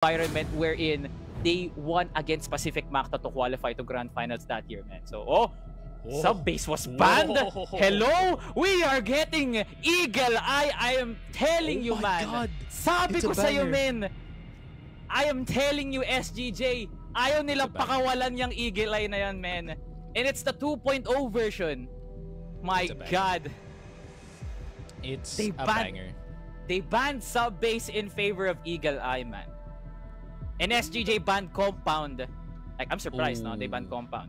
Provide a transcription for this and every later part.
environment wherein they won against Pacific Macta to qualify to Grand Finals that year, man. So, sub-base was banned. Hello? We are getting Eagle Eye. I am telling you, man. God. Sabi ko sa'yo, man. I am telling you, SGJ. Ayaw nilang pakawalan yung Eagle Eye na yan, man. And it's the 2.0 version. My God. It's a banger. They banned sub-base in favor of Eagle Eye, man. And SGJ banned Compound. Like, I'm surprised now they banned Compound.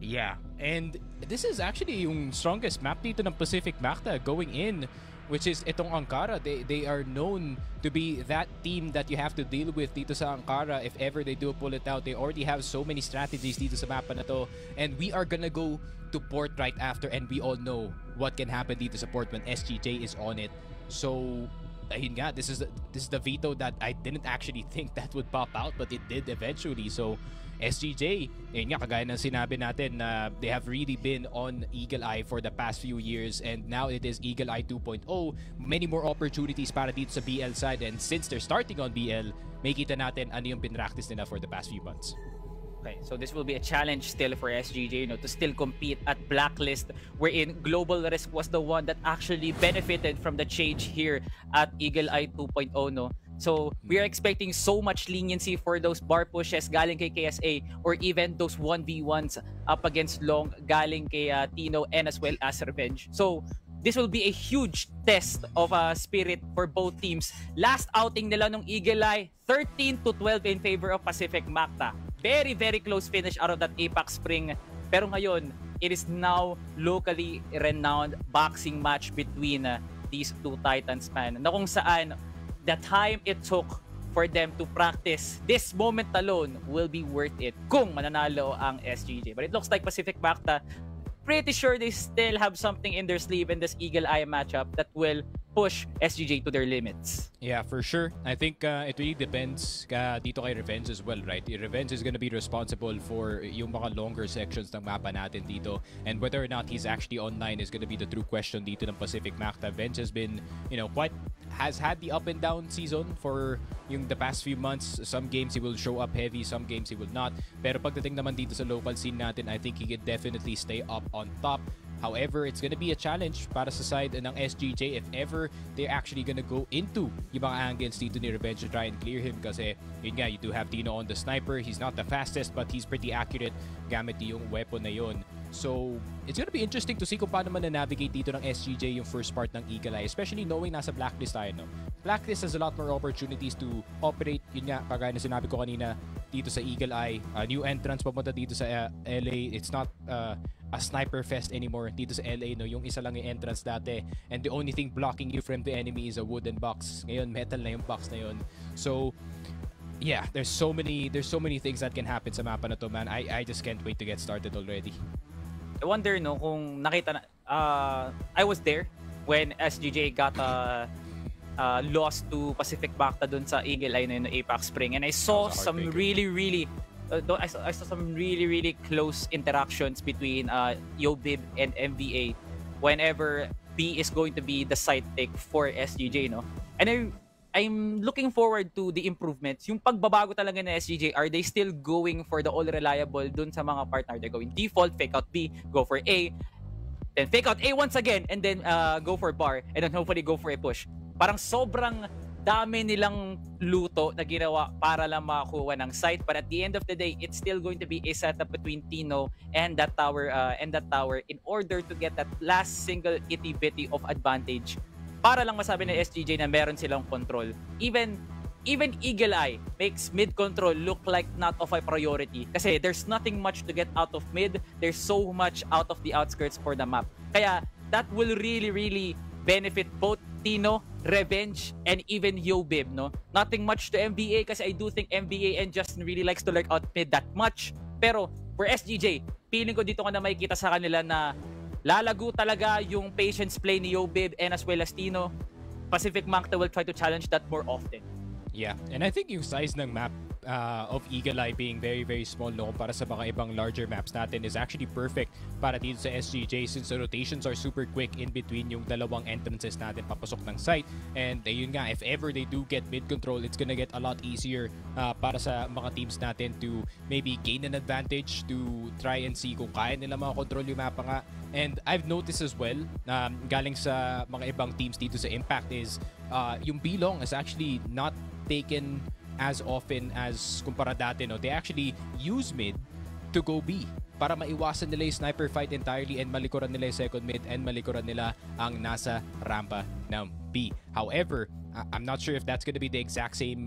Yeah, and this is actually yung strongest map dito ng Pacific Macta going in, which is itong Ankara. They are known to be that team that you have to deal with dito sa Ankara if ever they do pull it out. They already have so many strategies dito sa mapa na to, and we are gonna go to port right after, and we all know what can happen dito sa port when SGJ is on it. So ayun nga, this is the veto that I didn't actually think that would pop out, but it did eventually. So SGJ, yun nga, kagaya ng sinabi natin na they have really been on Eagle Eye for the past few years, and now it is Eagle Eye 2.0. Many more opportunities para dito sa BL side, and since they're starting on BL, may kita natin ano yung pinractice nila for the past few months. Okay, so this will be a challenge still for SGJ, to still compete at Blacklist, wherein Global Risk was the one that actually benefited from the change here at Eagle Eye 2.0, no? So we are expecting so much leniency for those bar pushes galing kay KSA, or even those 1v1s up against Long galing kay Tino, and as well as Revenge. So this will be a huge test of spirit for both teams. Last outing nila nung Eagle Eye, 13-12 in favor of Pacific Macta. Very, very close finish out of that Apex Spring. Pero ngayon, it is now locally renowned boxing match between these two titans, man. Na kung saan, the time it took for them to practice this moment alone will be worth it kung mananalo ang SGJ. But it looks like Pacific Macta, pretty sure they still have something in their sleeve in this Eagle Eye matchup that will push SGJ to their limits. Yeah, for sure. I think it really depends dito kay Revenge as well, right? Revenge is gonna be responsible for yung mga longer sections ng mapa natin dito, and whether or not he's actually online is gonna be the true question dito ng Pacific Macta. Revenge has been, has had the up and down season for yung the past few months. Some games he will show up heavy, some games he will not. Pero pagdating naman dito sa local scene natin, I think he can definitely stay up on top. However, it's gonna be a challenge para sa side ng SGJ if ever they're actually gonna go into yung mga angles dito ni Revenge to try and clear him, kasi yun nga, you do have Tino on the sniper. He's not the fastest, but he's pretty accurate gamit yung weapon na yun. So it's gonna be interesting to see kung paano man na-navigate dito ng SGJ yung first part ng Eagle Eye, especially knowing nasa Blacklist tayo, no? Blacklist has a lot more opportunities to operate. Yun nga, kagaya na sinabi ko kanina dito sa Eagle Eye, new entrance papunta dito sa LA. It's not a sniper fest anymore dito sa LA, no? Yung isa lang yung entrance dati, and the only thing blocking you from the enemy is a wooden box. Ngayon metal na yung box na yun. So yeah, there's so many things that can happen sa mapa na to, man. I just can't wait to get started already. I wonder, no, kung nakita na, I was there when SGJ got lost to Pacific Macta dun sa Eagle Eye na Apex Spring, and I saw some really I saw some really close interactions between Yobib and MVA whenever B is going to be the side take for SGJ, no? And I'm looking forward to the improvements. Yung pagbabago talaga ng SGJ, are they still going for the all reliable dun sa mga partner? They're going default, fake out B, go for A, then fake out A once again, and then go for bar, and then hopefully go for a push. Parang sobrang dami nilang luto na ginawa para lang makakuha ng site, but at the end of the day, it's still going to be a setup between Tino and that tower in order to get that last single itty-bitty of advantage para lang masabi ng SGJ na meron silang control. Even Eagle Eye makes mid control look like not of a priority kasi there's nothing much to get out of mid. There's so much out of the outskirts for the map. Kaya that will really benefit both Tino, Revenge, and even Yobib, no? Nothing much to MVA kasi I do think MVA and Justin really likes to lurk out mid that much. Pero for SGJ, feeling ko dito ko na makikita sa kanila na lalago talaga yung patience play ni Yobib and as well as Tino. Pacific Macta will try to challenge that more often. Yeah, and I think yung size ng map of Eagle Eye being very, very small no para sa mga ibang larger maps natin is actually perfect para dito sa SGJ since the rotations are super quick in between yung dalawang entrances natin papasok ng site. And yun nga, if ever they do get mid control, it's gonna get a lot easier para sa mga teams natin to maybe gain an advantage to try and see kung kaya nila makakontrol yung mapa nga. And I've noticed as well, galing sa mga ibang teams dito sa Impact is yung B-Long is actually not taken as often as kumpara dati, no? They actually use mid to go B para maiwasan nila yung sniper fight entirely and malikuran nila yung second mid and malikuran nila ang nasa rampa ng B. However, I'm not sure if that's gonna be the exact same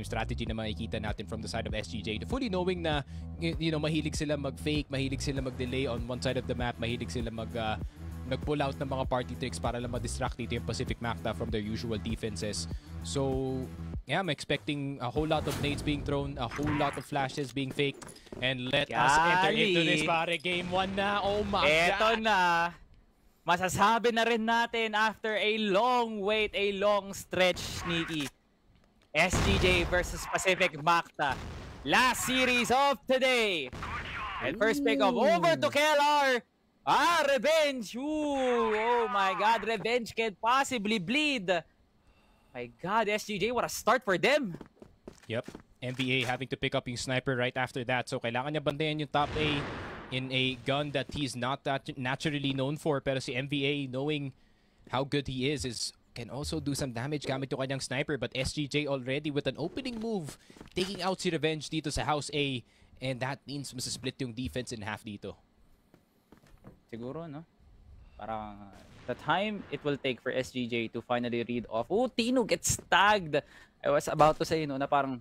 strategy na makikita natin from the side of SGJ. Fully knowing na mahilig sila mag-fake, mahilig sila mag-delay on one side of the map, mahilig sila mag-pull out ng mga party tricks para lang ma-distract dito yung Pacific Macta from their usual defenses. So, yeah, I'm expecting a whole lot of nades being thrown, a whole lot of flashes being faked. And let us enter into this pare. Game 1 na. Oh my God. Eto na. Masasabi na rin natin after a long wait, a long stretch, Sneaky. SGJ versus Pacific Macta. Last series of today. And first pick up over to KLR. Revenge! Ooh, oh my God, Revenge can possibly bleed. My God, SGJ, what a start for them. Yep, MVA having to pick up yung sniper right after that. So kailangan niya bantayan yung top A in a gun that he's not that naturally known for. Pero si MVA, knowing how good he is can also do some damage gamit yung kanyang sniper. But SGJ already with an opening move, taking out si Revenge dito sa House A. And that means split yung defense in half dito. Siguro, no? Parang the time it will take for SGJ to finally read off. Oh, Tino gets tagged. I was about to say, no, na parang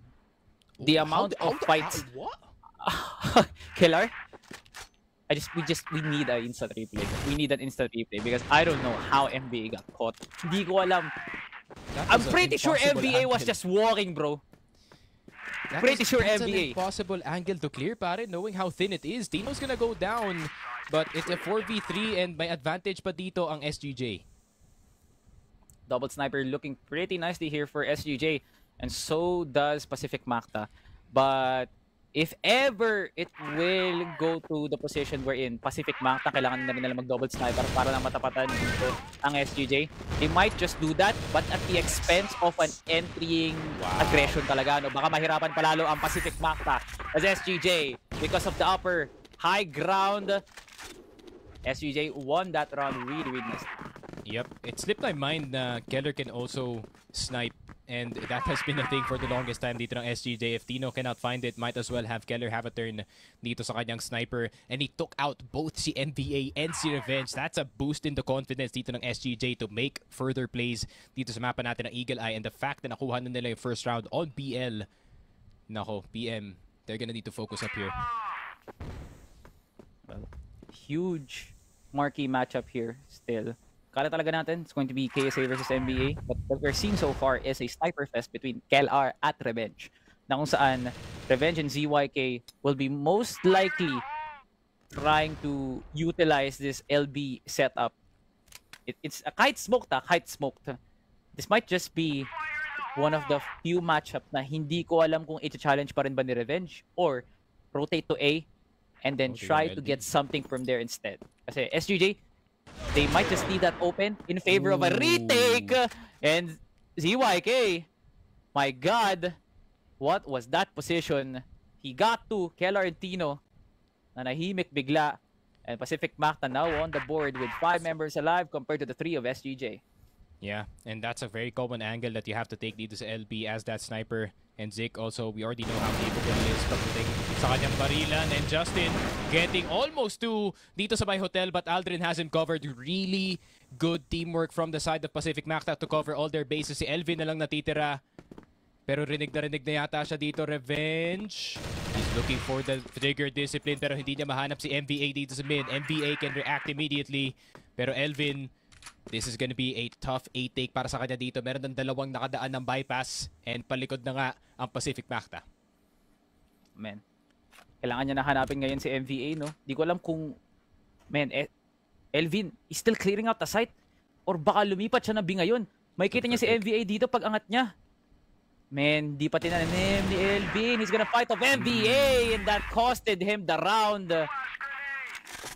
the amount of fights. What? Killer? We need an instant replay. We need an instant replay because I don't know how MBA got caught. Hindi ko alam. I'm pretty sure MBA was just walking, bro. Pretty sure that's MBA. An impossible angle to clear, pare, knowing how thin it is. Tino's gonna go down, but it's a 4v3 and may advantage pa dito ang SGJ. Double sniper looking pretty nicely here for SGJ, and so does Pacific Macta. But if ever it will go to the position wherein Pacific Macta kailangan na rin nila mag-double sniper para lang matapatan dito ang SGJ, they might just do that but at the expense of an entering aggression talaga. No? Baka mahirapan palalo ang Pacific Macta as SGJ because of the upper high ground. SGJ won that round really nicely. Yep, it slipped my mind na Keller can also snipe. And that has been a thing for the longest time dito ng SGJ. If Tino cannot find it, might as well have Keller have a turn dito sa kanyang sniper. And he took out both si MVA and si Revenge. That's a boost in the confidence dito ng SGJ to make further plays dito sa mapa natin ng Eagle Eye. And the fact na nakuha na nila yung first round on BL. Nako, PM, they're gonna need to focus up here. Well, huge marquee matchup here still. Kala talaga natin, it's going to be KSA versus NBA. But what we're seeing so far is a sniper fest between KLR at Revenge. Na kung saan Revenge and ZYK will be most likely trying to utilize this LB setup. It's a kite smoked. This might just be one of the few matchup na hindi ko alam kung i-challenge pa rin ba ni Revenge or rotate to A and then try to get something from there instead. Kasi SGJ, they might just leave that open in favor of a retake. And ZYK, my God, what was that position? He got to Keller and Tino. Nanahimik bigla. And Pacific Macta now on the board with 5 members alive compared to the 3 of SGJ. Yeah, and that's a very common angle that you have to take dito sa LB as that sniper. And Zik also, we already know how capable he is pagdating sa kanyang barilan. And Justin getting almost to dito sa Bay Hotel, but Aldrin has him covered. Really good teamwork from the side of Pacific Macta to cover all their bases. Si Elvin na lang natitira. Pero rinig na yata siya dito, Revenge. He's looking for the trigger discipline pero hindi niya mahanap si MVA dito sa mid. MVA can react immediately. Pero Elvin, this is gonna be a tough A-take para sa kanya dito. Meron ng dalawang nakadaan ng bypass and palikod na nga ang Pacific Macta. Man, kailangan niya na hanapin ngayon si MVA, no? Di ko alam kung, Elvin is still clearing out the site or baka lumipat siya na B ngayon. Makikita niya si MVA dito pag angat niya. Man, di pa tinanim ni Elvin. He's gonna fight off NBA and that costed him the round.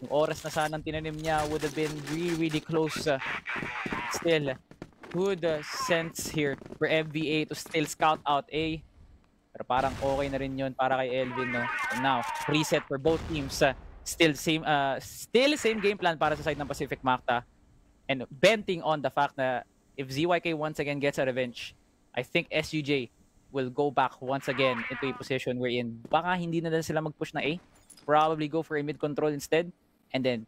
Yung oras na sanang tinanim niya would have been really close. Still, good sense here for MVA to still scout out A. Pero parang okay na rin yun para kay Elvin, no? And now, reset for both teams. Still same game plan para sa side ng Pacific Macta. And betting on the fact na if ZYK once again gets a revenge, I think SGJ will go back once again into a position wherein baka hindi na sila mag-push na A. Probably go for a mid-control instead. And then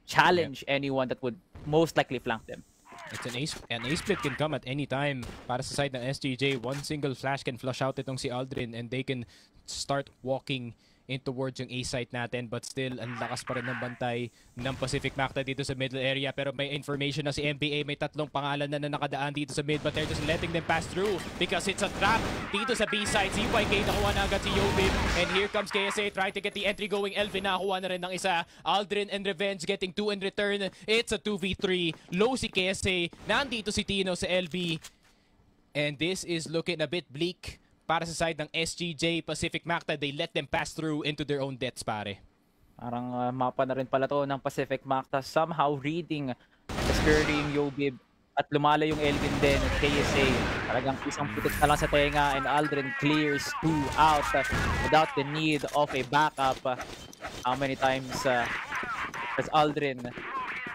challenge anyone that would most likely flank them. It's an A split can come at any time para sa side ng SGJ. One single flash can flush out itong si Aldrin and they can start walking in towards yung A site natin, but still ang lakas pa rin ng bantay ng Pacific Macta dito sa middle area. Pero may information na si NBA, may tatlong pangalan na nakadaan dito sa mid, but they're just letting them pass through because it's a trap dito sa B side. CYK nakuha na agad si Yobib, and here comes KSA trying to get the entry going. Elvin nakakuha na rin ng isa. Aldrin and Revenge getting 2 in return. It's a 2v3. Low si KSA, nandito si Tino sa LB, and this is looking a bit bleak para sa side ng SGJ Pacific Macta. They let them pass through into their own deaths, pare. Parang mapa na rin pala to ng Pacific Macta. Somehow reading the scurry yung Yobib at lumala yung Elvin din at KSA. Talagang isang putik na lang sa tenga and Aldrin clears 2 out without the need of a backup. How many times has Aldrin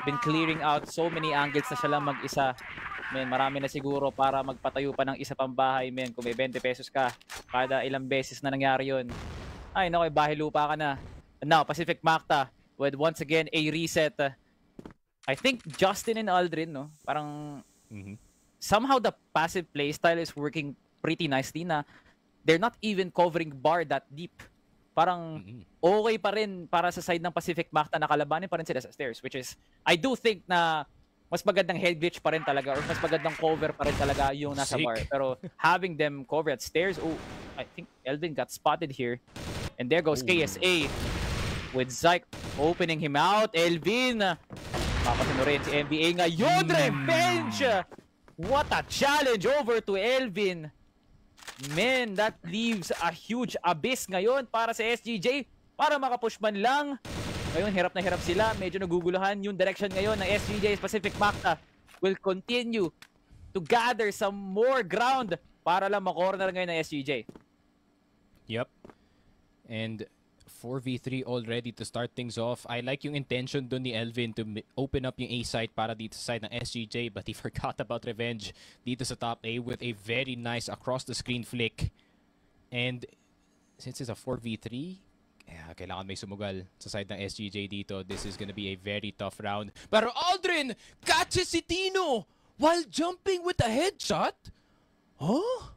been clearing out so many angles na siya lang mag-isa? Men, marami na siguro para magpatayo pa ng isa pang bahay, men. Kung may 20 pesos ka, kada ilang beses na nangyari yun. Ay, naku, bahay lupa ka na. And now, Pacific Macta with once again a reset. I think Justin and Aldrin, no? Parang somehow the passive playstyle is working pretty nicely na they're not even covering bar that deep. Parang okay pa rin para sa side ng Pacific Macta na kalabanin pa rin sila sa stairs, which is, I do think na mas magandang head glitch pa rin talaga or mas magandang cover pa rin talaga yung nasa bar. Pero having them cover at stairs, oh, I think Elvin got spotted here. And there goes KSA with Zyke opening him out. Elvin, papasino rin si NBA ngayon. Revenge! What a challenge over to Elvin. Man, that leaves a huge abyss ngayon para sa SGJ para makapush man lang. Ngayon, hirap na hirap sila. Medyo naguguluhan yung direction ngayon ng SGJ's Pacific Macta. Will continue to gather some more ground para lang makorner ngayon ng SGJ. Yep. And 4v3 already to start things off. I like yung intention dun ni Elvin to open up yung A site para dito sa side ng SGJ, but he forgot about Revenge dito sa top A with a very nice across the screen flick. And since it's a 4v3, kailangan may sumugal sa side ng SGJ dito. This is gonna be a very tough round. Pero Aldrin catches si Tino while jumping with a headshot? Huh?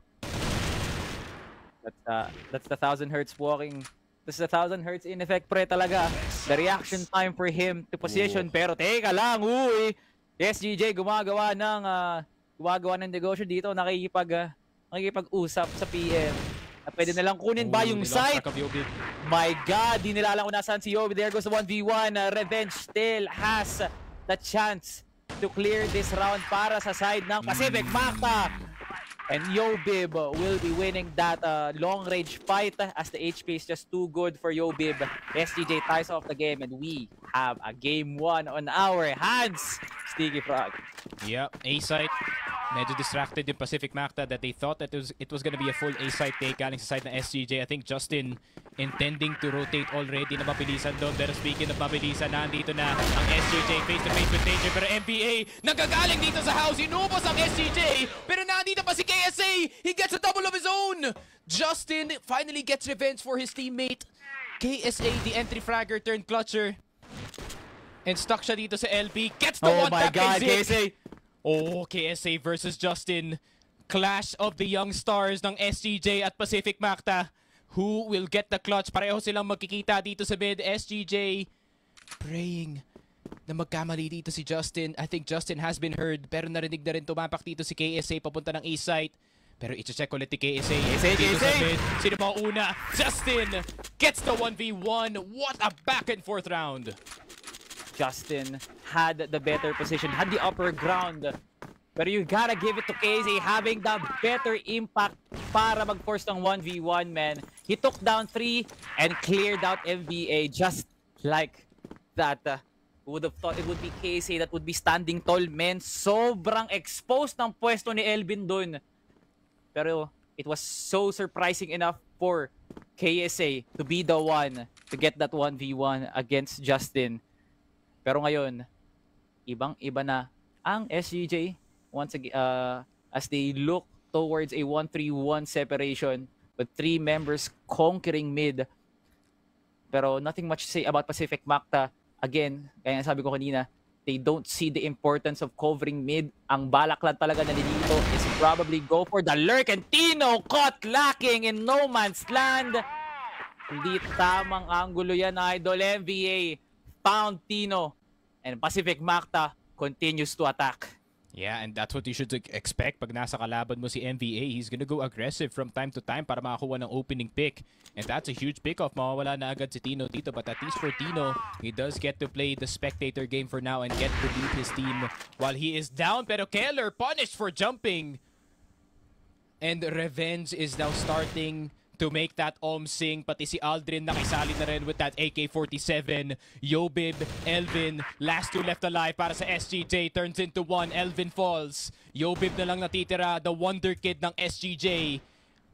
That's the 1,000 Hertz walking. This is the 1,000 Hertz in effect pre talaga. The reaction time for him to position. Pero teka lang, uy! SGJ gumagawa ng negosyo dito. Nakikipag-usap sa PM. Na pwede nilang kunin ba yung site? My God, di nila alam kung nasaan si Yobi. There goes the 1v1. Revenge still has the chance to clear this round para sa side ng Pacific Macta. And Yobib will be winning that long-range fight as the HP is just too good for Yobib. SGJ ties off the game and we have a game 1 on our hands. Sticky Frog. Yep, A-site. Medyo distracted yung Pacific Macta that they thought that it was gonna be a full A-site take galing sa side ng SGJ. I think Justin intending to rotate already na mabilisan doon. Pero speaking of mabilisan, nandito na ang SGJ face-to-face with Danger. Pero NBA nagagaling dito sa house. Inubos ang SGJ. Pero nandito pa si KSA. He gets a double of his own. Justin finally gets revenge for his teammate. KSA, the entry fragger turned clutcher. And stuck siya dito sa LB. Gets the one tap. Oh my God, KSA. Oh, KSA versus Justin. Clash of the young stars ng SGJ at Pacific Macta. Who will get the clutch? Pareho silang magkikita dito sa mid. SGJ praying na magkamali dito si Justin. I think Justin has been heard. Pero narinig na rin tumapak dito si KSA papunta ng A-site. Pero i-check ulit ni KSA. Dito sa mid. Sino ba una? Justin gets the 1v1. What a back and forth round. Justin had the better position, had the upper ground. Pero you gotta give it to KZ having the better impact para mag-force ng 1v1, man. He took down 3 and cleared out MVA just like that. Who would have thought it would be KZ that would be standing tall, man. Sobrang exposed ng pwesto ni Elvin dun. Pero it was so surprising enough for KSA to be the one to get that 1v1 against Justin. Pero ngayon, ibang-iba na ang SGJ once again as they look towards a 1-3-1 separation with 3 members conquering mid. Pero nothing much to say about Pacific Macta. Again, kaya sabi ko kanina, they don't see the importance of covering mid. Ang balak lang talaga na dito is probably go for the lurk, and Tino caught lacking in no man's land. Hindi tamang angulo yan, idol. MVA found Tino, and Pacific Macta continues to attack. Yeah, and that's what you should expect pag nasa kalaban mo si MVA. He's gonna go aggressive from time to time para makakuha ng opening pick. And that's a huge pick-off. Mawawala na agad si Tino dito. But at least for Tino, he does get to play the spectator game for now and get to lead his team while he is down. Pero Keller punished for jumping. And Revenge is now starting to make that sing. Pati si Aldrin nakisali na rin with that AK-47. Yobib, Elvin, last 2 left alive para sa SGJ. Turns into 1. Elvin falls. Yobib na lang natitira, the wonder kid ng SGJ.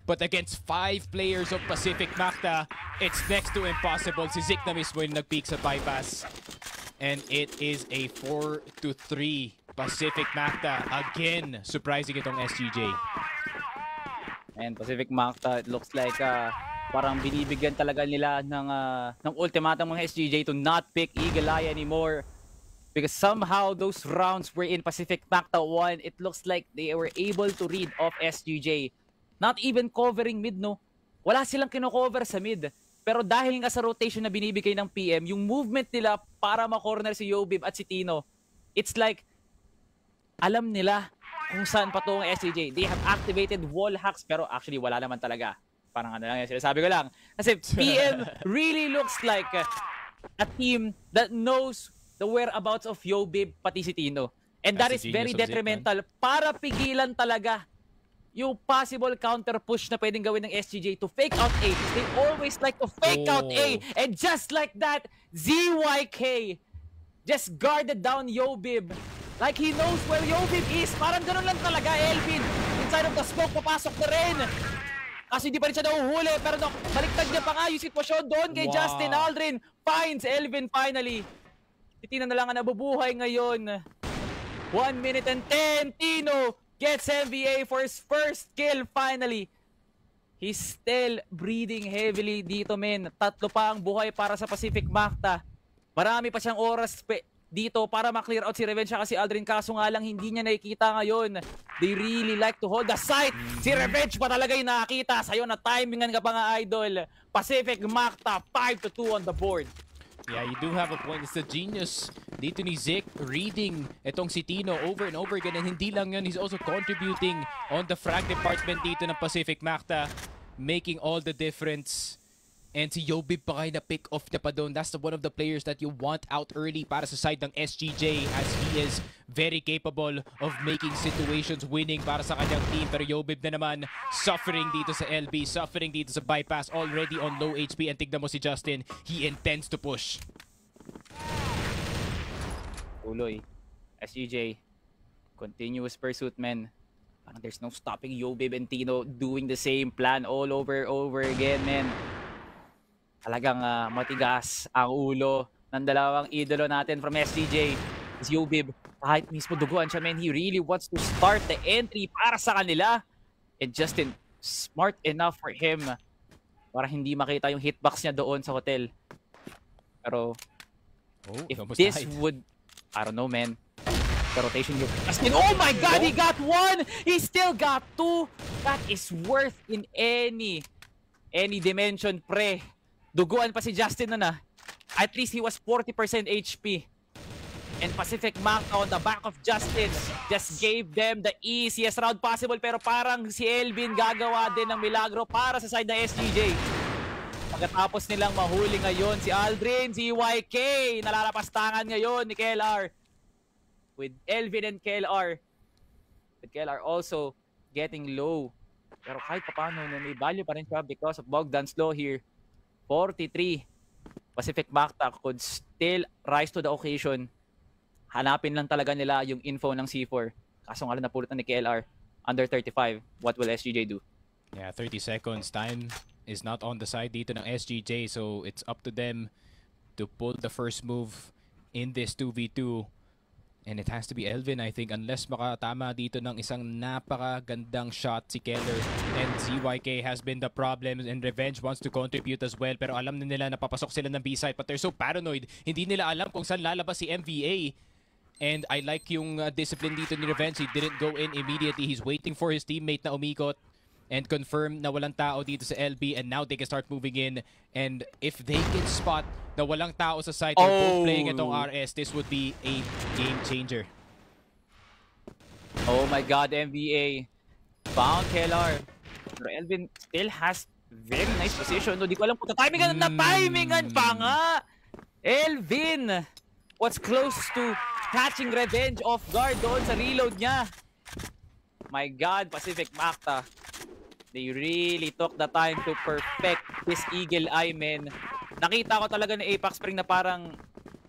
But against 5 players of Pacific Macta, it's next to impossible. Si Zik na mismo yung nag-peak sa bypass. And it is a 4-3 Pacific Macta. Again, surprising itong SGJ. And Pacific Macta, it looks like parang binibigyan talaga nila ng ultimatum mga SGJ to not pick Eagle Eye anymore. Because somehow those rounds were in Pacific Macta 1, it looks like they were able to read off SGJ. Not even covering mid, no? Wala silang kino-cover sa mid. Pero dahil nga sa rotation na binibigay ng PM, yung movement nila para ma-corner si Yobib at si Tino, it's like, alam nila kung saan patungo ang SGJ. They have activated wall hacks, pero actually wala naman talaga. Parang ano lang yan, sinasabi ko lang. Kasi PM really looks like a team that knows the whereabouts of Yobib pati si Tino. And that is very detrimental para pigilan talaga yung possible counter push na pwedeng gawin ng SGJ to fake out A. They always like to fake out A. And just like that, ZYK just guarded down Yobib. Like he knows where Yobib is. Parang ganun lang talaga, Elvin. Inside of the smoke, papasok na rin. Kasi hindi pa rin siya nahuhuli. Pero baliktad niya pa nga yung sitwasyon doon kay Justin. Aldrin finds Elvin finally. Tino na lang ang nabubuhay ngayon. 1 minute and 10. Tino gets MVA for his first kill finally. He's still breathing heavily dito, men. 3 pa ang buhay para sa Pacific Macta. Marami pa siyang oras dito para ma-clear out si Revenge kasi Aldrin, kaso nga lang hindi niya nakikita ngayon. They really like to hold the site. Si Revenge pa talaga yung nakakita. Sa'yo na timingan ka pa nga, idol. Pacific Macta 5-2 on the board. Yeah, you do have a point. It's the genius dito ni Zik reading itong si Tino over and over again. And hindi lang yun, he's also contributing on the frag department dito ng Pacific Macta, making all the difference. And si Yobib pa kayo na pick off na pa doon. That's one of the players that you want out early para sa side ng SGJ, as he is very capable of making situations winning para sa kanyang team. Pero Yobib na naman suffering dito sa LB, suffering dito sa bypass, already on low HP. And tignan mo si Justin, he intends to push. Tuloy. SGJ, continuous pursuit, man. Parang there's no stopping Yobib and Tino doing the same plan all over again, man. Talagang matigas ang ulo ng dalawang idolo natin from SGJ. Si Yobib, kahit mismo duguan siya, man, he really wants to start the entry para sa kanila. And Justin, smart enough for him para hindi makita yung hitbox niya doon sa hotel. Pero if this would, I don't know, man. The rotation here. Justin, oh my God, he got 1! He still got 2! That is worth in any dimension, pre. Duguan pa si Justin na. At least he was 40% HP. And Pacific Macta on the back of Justin just gave them the easiest round possible. Pero parang si Elvin gagawa din ng milagro para sa side ng SGJ. Pagkatapos nilang mahuli ngayon si Aldrin, si YK, nalalapastangan ngayon ni KLR. With Elvin and KLR But KLR also getting low. Pero kahit paano, no, may value pa rin siya because of Bogdan's Law here. 43. Pacific Macta could still rise to the occasion. Hanapin lang talaga nila yung info ng C4. Kaso nga lang napulot ni KLR. Under 35. What will SGJ do? Yeah, 30 seconds. Time is not on the side dito ng SGJ, so it's up to them to pull the first move in this 2v2. And it has to be Elvin, I think, unless makatama dito ng isang napakagandang shot si Keller. And ZYK has been the problem, and Revenge wants to contribute as well. Pero alam na nila na papasok sila ng B-side, but they're so paranoid. Hindi nila alam kung saan lalabas si MVA. And I like yung discipline dito ni Revenge. He didn't go in immediately. He's waiting for his teammate na umikot and confirm na walang tao dito sa LB, and now they can start moving in. And if they can spot na walang tao sa site, they're both playing itong RS, this would be a game changer. Oh my god, MVA found KLR. Pero Elvin still has very nice position. No, di ko alam kung timingan na timingan pa nga. Elvin was close to catching Revenge off guard doon sa reload niya. My god, Pacific Macta. They really took the time to perfect this Eagle Eye, men. Nakita ko talaga na Apex Spring na parang,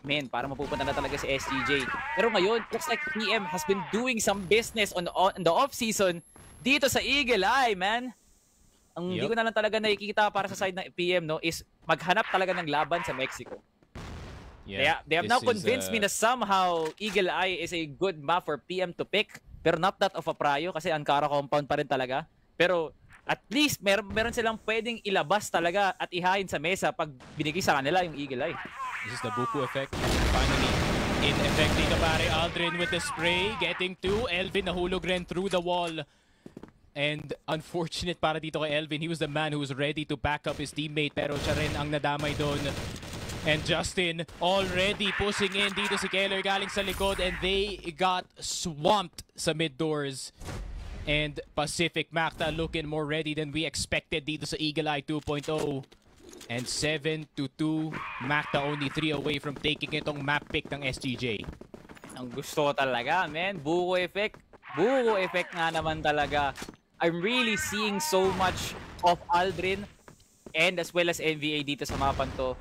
men, parang mapupunta na talaga si SGJ. Pero ngayon, looks like PM has been doing some business on the off-season dito sa Eagle Eye, man. Ang hindi ko na lang talaga nakikita para sa side ng PM, no, is maghanap talaga ng laban sa Mexico. Yeah, they have now convinced me na somehow Eagle Eye is a good map for PM to pick. Pero not that of a Prayo kasi Ankara compound pa rin talaga. Pero at least meron silang pwedeng ilabas talaga at ihain sa mesa pag binigay sa kanila yung Eagle Eye. This is the Buku effect. Finally, in effect dito pare. Aldrin with the spray, getting to Elvin, nahulog rin through the wall. And unfortunate para dito kay Elvin. He was the man who was ready to back up his teammate, pero siya rin ang nadamay doon. And Justin already pushing in dito si Keller galing sa likod, and they got swamped sa mid doors. And Pacific Macta looking more ready than we expected dito sa Eagle Eye 2.0. And 7-2. Macta only 3 away from taking itong map pick ng SGJ. Ang gusto ko talaga, man. Buko effect. Buko effect nga naman talaga. I'm really seeing so much of Aldrin and as well as NVA dito sa mapan to.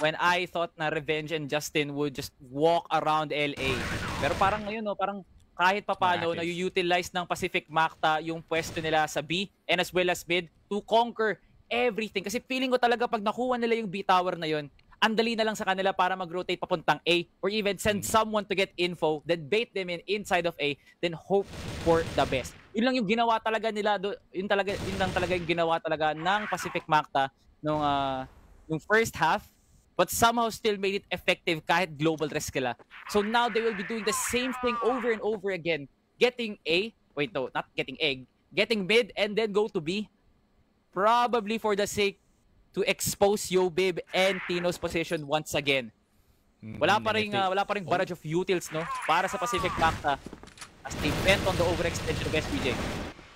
When I thought na Revenge and Justin would just walk around LA. Pero parang ngayon, no, parang kahit papano na-utilize ng Pacific Macta yung pwesto nila sa B and as well as mid to conquer everything. Kasi feeling ko talaga pag nakuha nila yung B tower na yun, andali na lang sa kanila para mag-rotate papuntang A or even send someone to get info, then bait them in inside of A, then hope for the best. Yun lang yung ginawa talaga nila, yun lang talaga yung ginawa talaga ng Pacific Macta nung first half. But somehow still made it effective kahit global risk sila. So now they will be doing the same thing over and over again. Getting A, wait no, not getting A, getting mid and then go to B. Probably for the sake to expose Yobib and Tino's position once again. Wala pa ring barrage of utils, no, para sa Pacific Macta as they bent on the overextension of SPJ.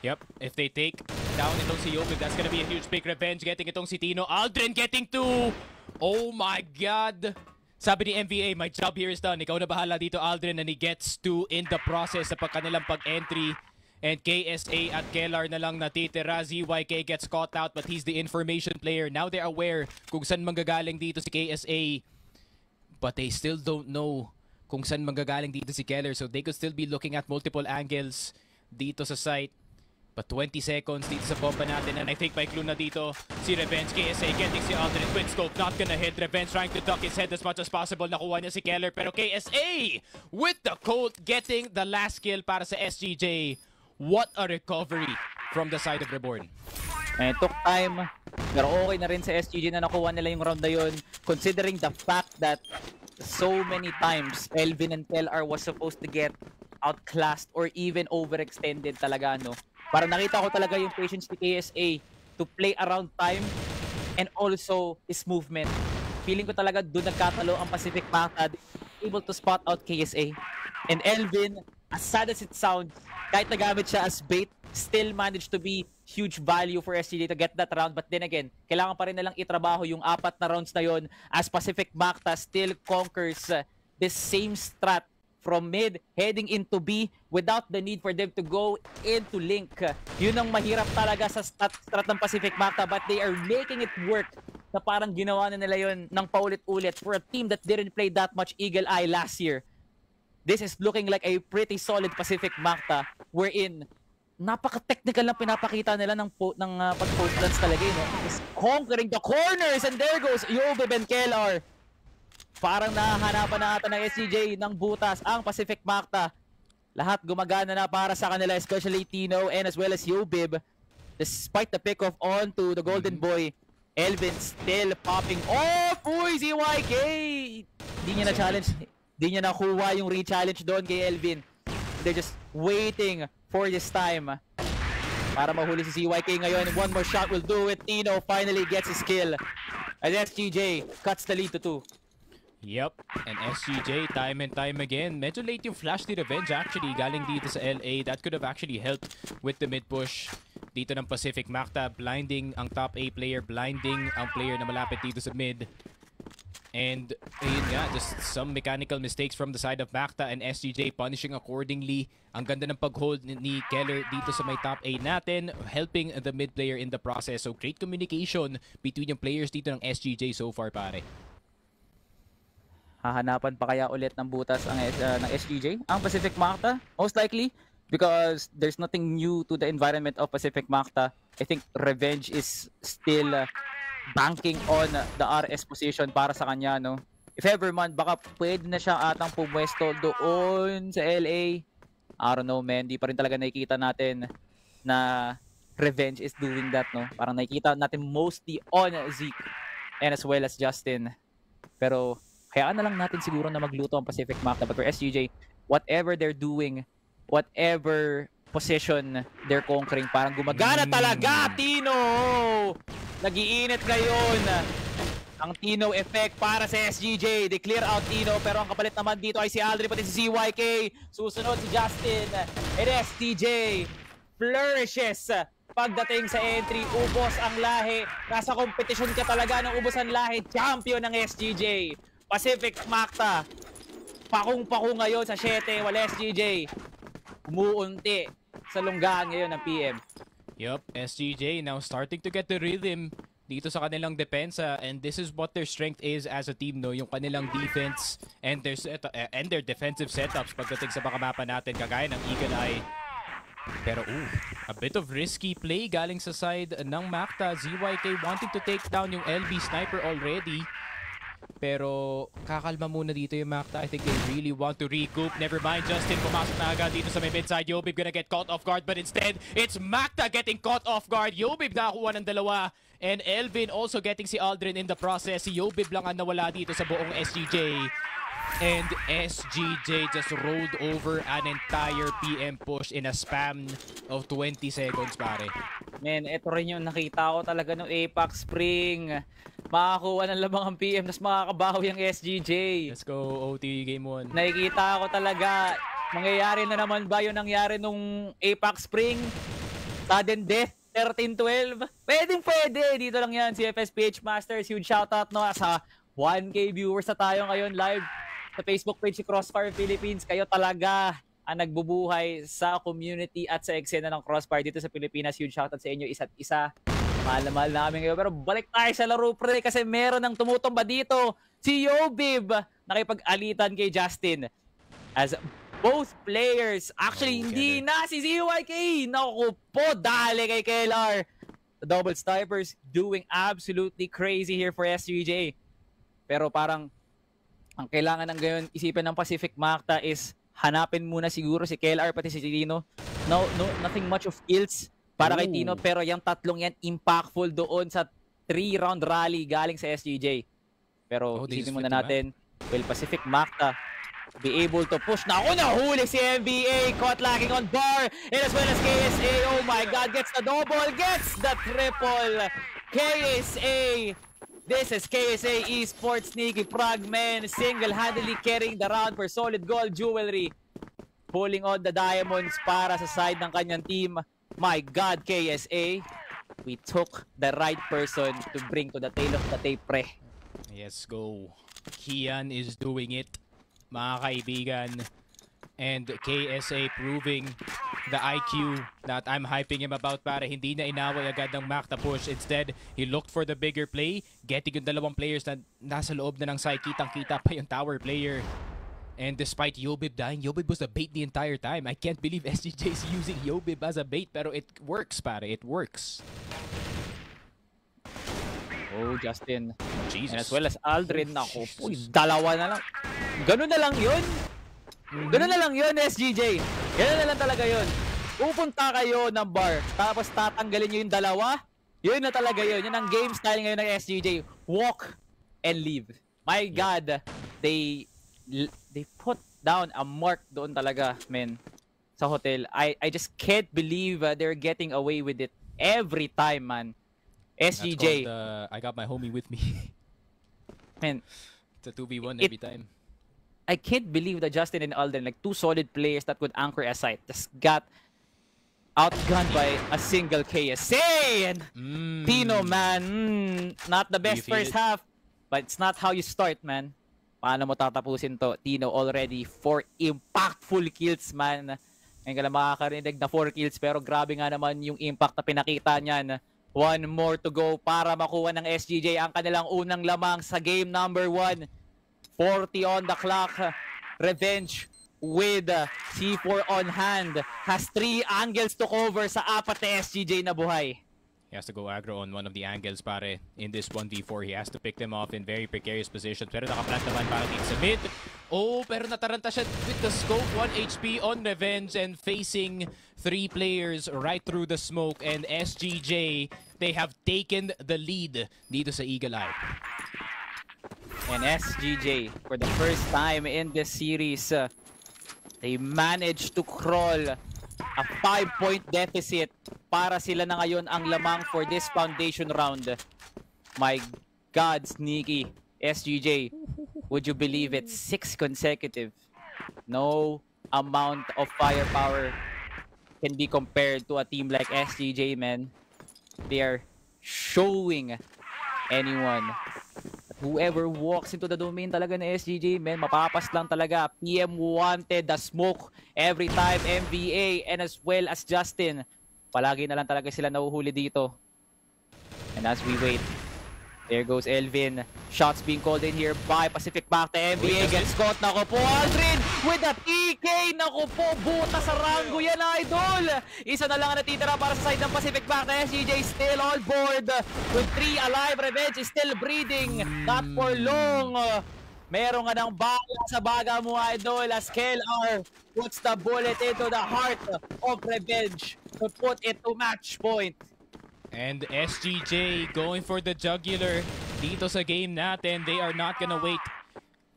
Yep, if they take down itong si Yobib, that's gonna be a huge pick. Revenge getting itong si Tino. Aldrin getting 2! Oh my god! Sabi ni MVA, my job here is done. Ikaw na bahala dito, Aldrin, and he gets 2 in the process sa kanilang pag-entry. And KSA at Kellar na lang natitira. ZYK gets caught out, but he's the information player. Now they're aware kung saan manggagaling dito si KSA. But they still don't know kung saan manggagaling dito si Keller. So they could still be looking at multiple angles dito sa site. But 20 seconds dito sa bomba natin, and I think may clue na dito si Revenge. KSA getting si Aldrin. Twin scope not gonna hit. Revenge trying to duck his head as much as possible. Nakuha niya si Keller, pero KSA with the Colt getting the last kill para sa SGJ. What a recovery from the side of Reborn. It took time, pero okay na rin sa SGJ na nakuha nila yung round na yun, considering the fact that so many times Elvin and Kellar was supposed to get outclassed or even overextended talaga, no? Para nakita ko talaga yung patience ni KSA to play around time and also his movement. Feeling ko talaga doon nagkatalo ang Pacific Macta, able to spot out KSA. And Elvin, as sad as it sounds, kahit nagamit siya as bait, still managed to be huge value for SGJ to get that round. But then again, kailangan pa rin nilang itrabaho yung 4 na rounds na yon as Pacific Macta still conquers the same strat from mid, heading into B without the need for them to go into link. Yun ang mahirap talaga sa strat ng Pacific Macta, but they are making it work na parang ginawa na nila yun ng paulit-ulit for a team that didn't play that much Eagle Eye last year. This is looking like a pretty solid Pacific Macta wherein napaka-technical lang pinapakita nila ng pag-post dance talaga, no? Is conquering the corners, and there goes Yobib and KLR. Parang nahahanapan na ata ng SGJ ng butas ang Pacific Macta. Lahat gumagana na para sa kanila, especially Tino and as well as Yobib. Despite the pick-off onto the Golden Boy, Elvin still popping off. Uy, ZYK! Di niya na-challenge. Di niya nakuha yung re-challenge doon kay Elvin. They're just waiting for this time para mahuli si ZYK ngayon. One more shot will do it. Tino finally gets his kill. And SGJ cuts the lead to 2. Yep, and SGJ time and time again. Medyo late yung flash ni Revenge actually galing dito sa LA. That could have actually helped with the mid push dito ng Pacific Macta. Blinding ang top A player, blinding ang player na malapit dito sa mid. And ayun nga, just some mechanical mistakes from the side of Macta, and SGJ punishing accordingly. Ang ganda ng pag-hold ni Keller dito sa may top A natin, helping the mid player in the process. So great communication between yung players dito ng SGJ so far, pare. Hahanapan pa kaya ulit ng butas ng SGJ ang Pacific Macta? Most likely, because there's nothing new to the environment of Pacific Macta. I think Revenge is still banking on the RS position para sa kanya, no? If ever man, baka pwede na siya atang pumwesto doon sa LA. I don't know, man. Di pa rin talaga nakikita natin na Revenge is doing that, no? Parang nakikita natin mostly on Zeke and as well as Justin. Pero hayaan na lang natin siguro na magluto ang Pacific Macta. But for SGJ, whatever they're doing, whatever position they're conquering, parang gumagana talaga, Tino! Nag-iinit ngayon ang Tino effect para sa SGJ. They clear out Tino, pero ang kapalit naman dito ay si Aldrin, pati si ZYK. Susunod si Justin. And SGJ flourishes pagdating sa entry. Ubos ang lahi. Nasa kompetisyon ka talaga ng ubos ang lahi. Champion ng SGJ. Pacific Macta, pakong-pako ngayon sa 7, wala SGJ. Umuunti sa lunggaan ngayon ng PM. Yup, SGJ now starting to get the rhythm dito sa kanilang depensa, and this is what their strength is as a team, no? Yung kanilang defense and their defensive setups pagdating sa mga mapa natin, kagaya ng Eagle Eye. Pero a bit of risky play galing sa side ng Macta. ZYK wanting to take down yung LB sniper already. Pero kakalma muna dito yung Macta. I think they really want to recoup. Never mind, Justin pumasok na agad dito sa may midside. Yobib gonna get caught off guard, but instead, it's Macta getting caught off guard. Yobib nakakuha ng dalawa. And Elvin also getting si Aldrin in the process. Si Yobib lang ang nawala dito sa buong SGJ. And SGJ just rolled over an entire PM push in a span of 20 seconds, pare. Man, ito rin yung nakita ko talaga ng Apex Spring. Makakuha ng lamang ang PM, tas makakabawi ang SGJ. Let's go, OT Game 1. Nakikita ko talaga, mangyayari na naman ba yung nangyari nung Apex Spring? Sudden death, 13-12? Pwede. Dito lang yan, CFS PH Masters. Huge shoutout, no? Sa 1K viewers na tayo ngayon live sa Facebook page si Crossfire Philippines. Kayo talaga ang nagbubuhay sa community at sa eksena ng Crossfire dito sa Pilipinas. Huge shoutout sa inyo isa't isa. Mahal na mahal namin ngayon. Pero balik tayo sa laro, pre, kasi meron ng tumutumba dito. Si Yobib nakipag-alitan kay Justin. As both players, actually hindi na si ZYK. Naku po, dali kay KLR. The double snipers doing absolutely crazy here for SGJ. Pero parang ang kailangan ng gayon isipin ng Pacific Macta is hanapin muna siguro si KLR pati si Tino. No, nothing much of kills para kay Tino, pero yung tatlong yan impactful doon sa 3-round rally galing sa SGJ. Pero isipin muna natin, will Pacific Macta be able to push? Naku, nahuli si NBA, caught lacking on bar, and as well as KSA. Oh my god, gets the double, gets the triple. KSA, this is KSA Esports. Sneaky Frogman single-handedly carrying the round for solid gold jewelry, pulling on the diamonds para sa side ng kanyang team. My god, KSA, we took the right person to bring to the tail of the tape, pre. Yes, go. Kian is doing it, mga kaibigan. And KSA proving the IQ that I'm hyping him about, para hindi na inaway agad ng Macta push. Instead, he looked for the bigger play, getting yung dalawang players na nasa loob na ng side. Kitang-kita pa yung tower player. And despite Yobib dying, Yobib was the bait the entire time. I can't believe SGJ is using Yobib as a bait, pero it works, pare. It works. Oh, Justin. Jesus. And as well as Aldrin. Naku po, dalawa na lang. Ganun na lang yun. Ganun na lang yun, SGJ. Ganun na lang talaga yun. Pupunta kayo ng bar, tapos tatanggalin nyo yung dalawa. Yun na talaga yun. Yun ang game style ngayon ng SGJ. Walk and leave. My God, they put down a mark doon talaga, men, sa hotel. I just can't believe they're getting away with it every time, man. SGJ. I got my homie with me. Man, it's a 2v1 every time. I can't believe that Justin and Aldrin, like two solid players that could anchor a site, just got outgunned by a single KSA. And Tino, man, not the best first half, but it's not how you start, man. Paano mo tatapusin to? Tino already 4 impactful kills, man. Ngayon ka lang makakarinig na 4 kills, pero grabe nga naman yung impact na pinakita niyan. 1 more to go para makuha ng SGJ ang kanilang unang lamang sa game number 1. 40 on the clock. Revenge with C4 on hand. Has 3 angles to cover sa 4 na SGJ na buhay. He has to go aggro on one of the angles, pare. In this 1v4, he has to pick them off in very precarious positions. Pero nakaplant naman para dito sa mid. Oh, pero nataranta siya with the scope. 1 HP on Revenge and facing 3 players right through the smoke. And SGJ, they have taken the lead dito sa Eagle Eye. And SGJ, for the first time in this series, they managed to crawl a 5-point deficit para sila na ngayon ang lamang for this foundation round. My God, sneaky. SGJ, would you believe it? 6 consecutive. No amount of firepower can be compared to a team like SGJ, man. They are showing anyone. Whoever walks into the domain talaga na SGJ, man, mapapas lang talaga. PM wanted the smoke every time, MVA, and as well as Justin. Palagi na lang talaga sila nahuhuli dito. And as we wait, there goes Elvin. Shots being called in here by Pacific Macta. MVA gets caught. Naku po, Aldrin with a TK. Naku po, buta sa rango yan, idol. Isa na lang ang natitira para sa side ng Pacific Macta. SGJ still on board with 3 alive. Revenge is still breathing. Not for long. Meron nga ng bala sa baga mo, idol, as KLR puts the bullet into the heart of Revenge to put it to match point. And SGJ going for the jugular dito sa game natin. They are not gonna wait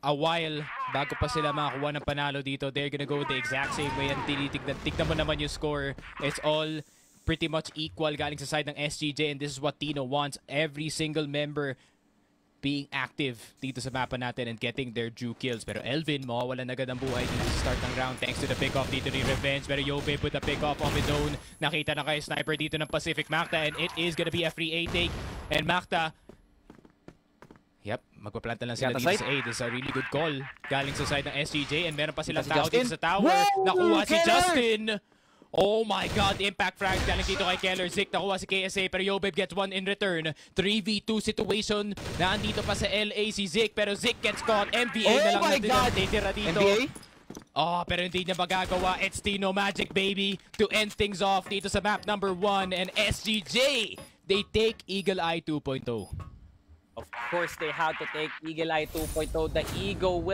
a while bago pa sila makakuha ng panalo dito. They're gonna go the exact same way. And tignan mo naman yung score. It's all pretty much equal galing sa side ng SGJ. And this is what Tino wants. Every single member being active dito sa mapa natin and getting their due kills. Pero Elvin, mawawalan agad ang buhay dito sa start ng round thanks to the pick-off dito ni Revenge. Pero Yobib with the pick-off of his own. Nakita na kayo sniper dito ng Pacific Macta and it is gonna be a free A take. And Macta, yep, magpaplanta lang sila dito sa A. This is a really good call galing sa side ng SGJ and meron pa silang tao dito sa tower. Whoa, nakuha si Keller! Justin! Oh my God, impact frag galing dito kay Keller. Zik nakuha si KSA pero Yobib gets 1 in return. 3v2 situation na andito pa sa LA si Zik pero Zik gets caught. MVA na lang natin ang titira dito. MVA? Oh, pero hindi niya magagawa. It's Tino Magic, baby, to end things off dito sa map number 1. And SGJ, they take Eagle Eye 2.0. Of course, they have to take Eagle Eye 2.0. The ego will